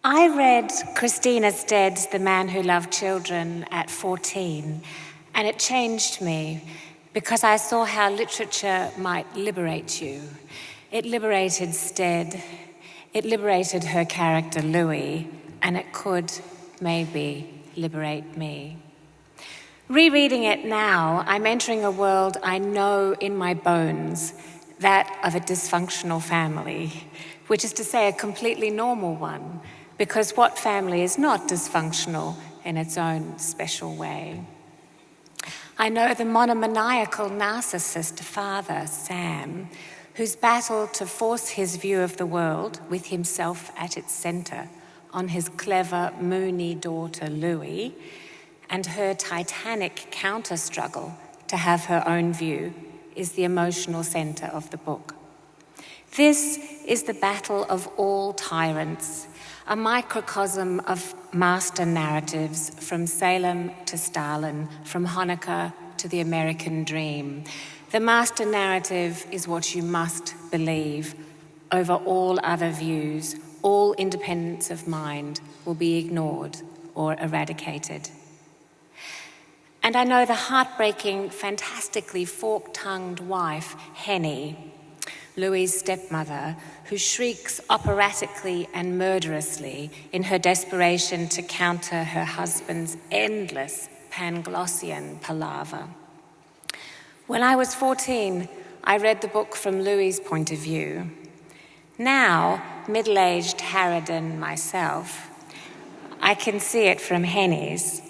I read Christina Stead's The Man Who Loved Children at 14, and it changed me because I saw how literature might liberate you. It liberated Stead, it liberated her character Louis, and it could, maybe, liberate me. Rereading it now, I'm entering a world I know in my bones, that of a dysfunctional family, which is to say a completely normal one, because what family is not dysfunctional in its own special way? I know the monomaniacal narcissist father, Sam, whose battle to force his view of the world, with himself at its centre, on his clever, moony daughter, Louis, and her titanic counter-struggle to have her own view, is the emotional centre of the book. This is the battle of all tyrants, a microcosm of master narratives from Salem to Stalin, from Hanukkah to the American dream. The master narrative is what you must believe. Over all other views, all independence of mind will be ignored or eradicated. And I know the heartbreaking, fantastically fork-tongued wife, Henny, Louis' stepmother, who shrieks operatically and murderously in her desperation to counter her husband's endless Panglossian palaver. When I was 14, I read the book from Louis' point of view. Now, middle-aged harridan myself, I can see it from Henny's.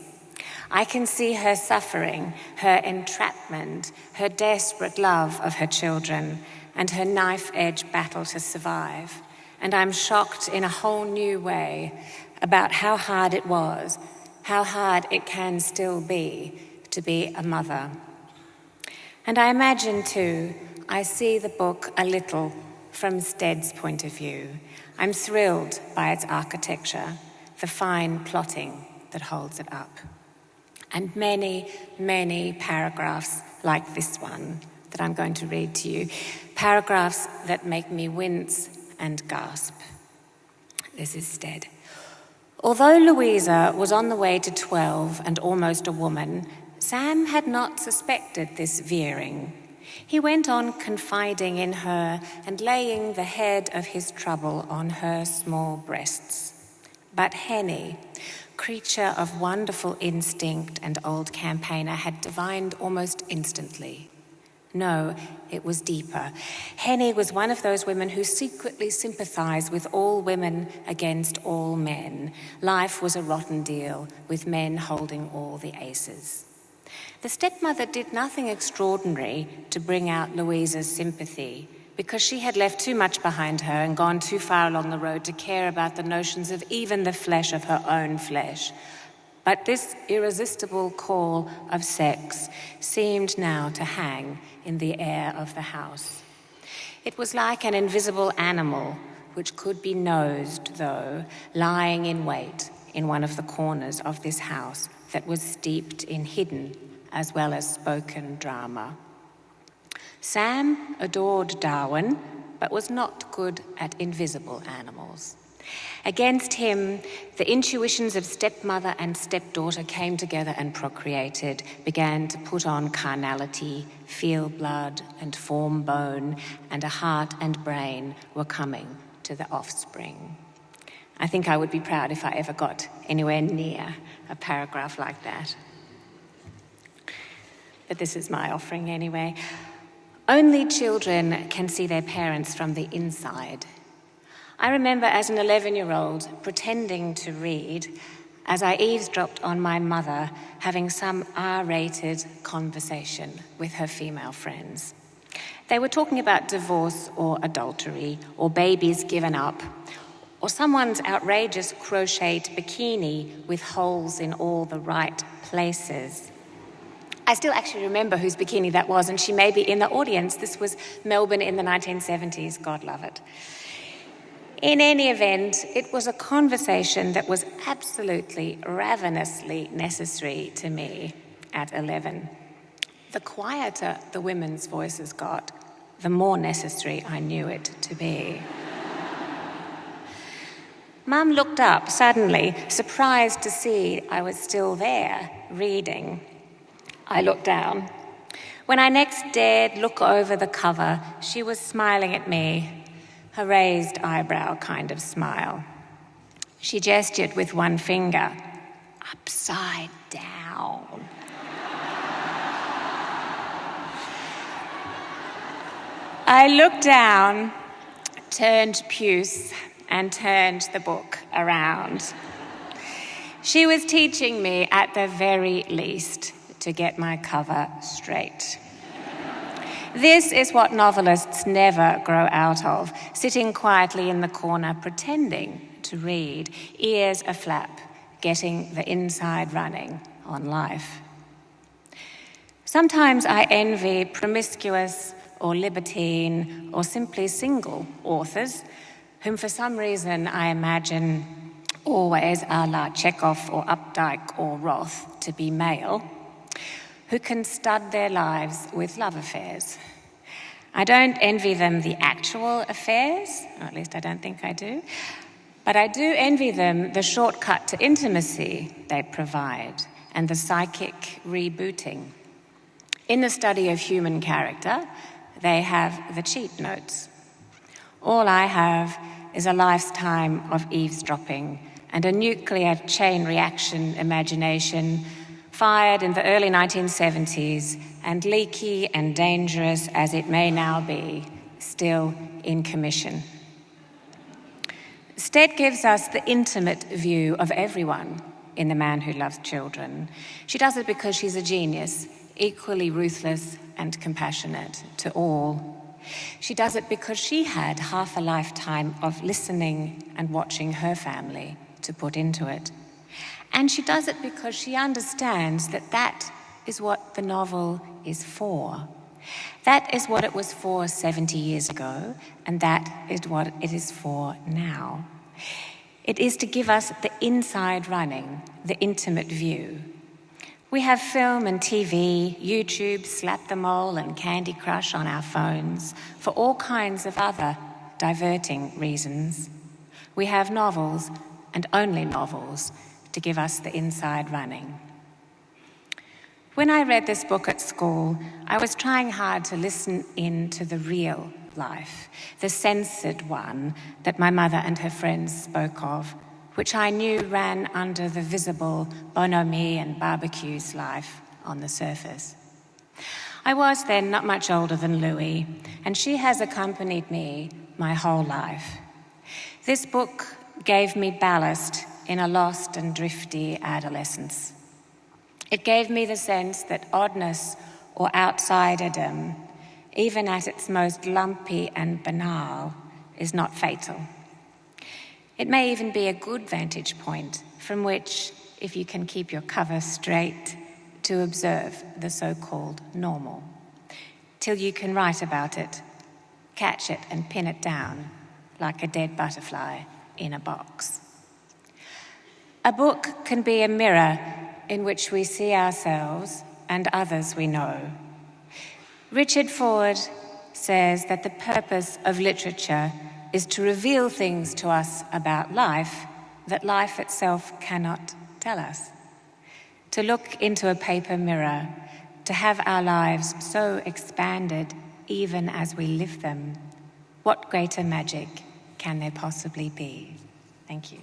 I can see her suffering, her entrapment, her desperate love of her children, and her knife-edge battle to survive. And I'm shocked in a whole new way about how hard it was, how hard it can still be to be a mother. And I imagine, too, I see the book a little from Stead's point of view. I'm thrilled by its architecture, the fine plotting that holds it up. And many, many paragraphs like this one that I'm going to read to you, paragraphs that make me wince and gasp. This is Stead. Although Louisa was on the way to 12 and almost a woman, Sam had not suspected this veering. He went on confiding in her and laying the head of his trouble on her small breasts. But Henny, creature of wonderful instinct and old campaigner, had divined almost instantly. No, it was deeper. Henny was one of those women who secretly sympathise with all women against all men. Life was a rotten deal, with men holding all the aces. The stepmother did nothing extraordinary to bring out Louisa's sympathy, because she had left too much behind her and gone too far along the road to care about the notions of even the flesh of her own flesh. But this irresistible call of sex seemed now to hang in the air of the house. It was like an invisible animal, which could be nosed, though, lying in wait in one of the corners of this house that was steeped in hidden as well as spoken drama. Sam adored Darwin, but was not good at invisible animals. Against him, the intuitions of stepmother and stepdaughter came together and procreated, began to put on carnality, feel blood and form bone, and a heart and brain were coming to the offspring. I think I would be proud if I ever got anywhere near a paragraph like that. But this is my offering anyway. Only children can see their parents from the inside. I remember as an 11-year-old pretending to read as I eavesdropped on my mother having some R-rated conversation with her female friends. They were talking about divorce or adultery or babies given up or someone's outrageous crocheted bikini with holes in all the right places. I still actually remember whose bikini that was, and she may be in the audience. This was Melbourne in the 1970s, God love it. In any event, it was a conversation that was absolutely ravenously necessary to me at 11. The quieter the women's voices got, the more necessary I knew it to be. Mum looked up suddenly, surprised to see I was still there, reading. I looked down. When I next dared look over the cover, she was smiling at me, a raised eyebrow kind of smile. She gestured with one finger, upside down. I looked down, turned puce, and turned the book around. She was teaching me, at the very least, to get my cover straight. This is what novelists never grow out of, sitting quietly in the corner pretending to read, ears aflap, getting the inside running on life. Sometimes I envy promiscuous or libertine or simply single authors whom for some reason I imagine always a la Chekhov or Updike or Roth to be male, who can stud their lives with love affairs. I don't envy them the actual affairs, or at least I don't think I do, but I do envy them the shortcut to intimacy they provide and the psychic rebooting. In the study of human character, they have the cheat notes. All I have is a lifetime of eavesdropping and a nuclear chain reaction imagination fired in the early 1970s and leaky and dangerous as it may now be, still in commission. Stead gives us the intimate view of everyone in The Man Who Loves Children. She does it because she's a genius, equally ruthless and compassionate to all. She does it because she had half a lifetime of listening and watching her family to put into it. And she does it because she understands that that is what the novel is for. That is what it was for 70 years ago, and that is what it is for now. It is to give us the inside running, the intimate view. We have film and TV, YouTube, Slap the Mole and Candy Crush on our phones for all kinds of other diverting reasons. We have novels, and only novels, to give us the inside running. When I read this book at school, I was trying hard to listen in to the real life, the censored one that my mother and her friends spoke of, which I knew ran under the visible bonhomie and barbecues life on the surface. I was then not much older than Louie, and she has accompanied me my whole life. This book gave me ballast in a lost and drifty adolescence. It gave me the sense that oddness or outsiderdom, even at its most lumpy and banal, is not fatal. It may even be a good vantage point from which, if you can keep your cover straight, to observe the so-called normal, till you can write about it, catch it and pin it down like a dead butterfly in a box. A book can be a mirror in which we see ourselves and others we know. Richard Ford says that the purpose of literature is to reveal things to us about life that life itself cannot tell us. To look into a paper mirror, to have our lives so expanded even as we live them, what greater magic can there possibly be? Thank you.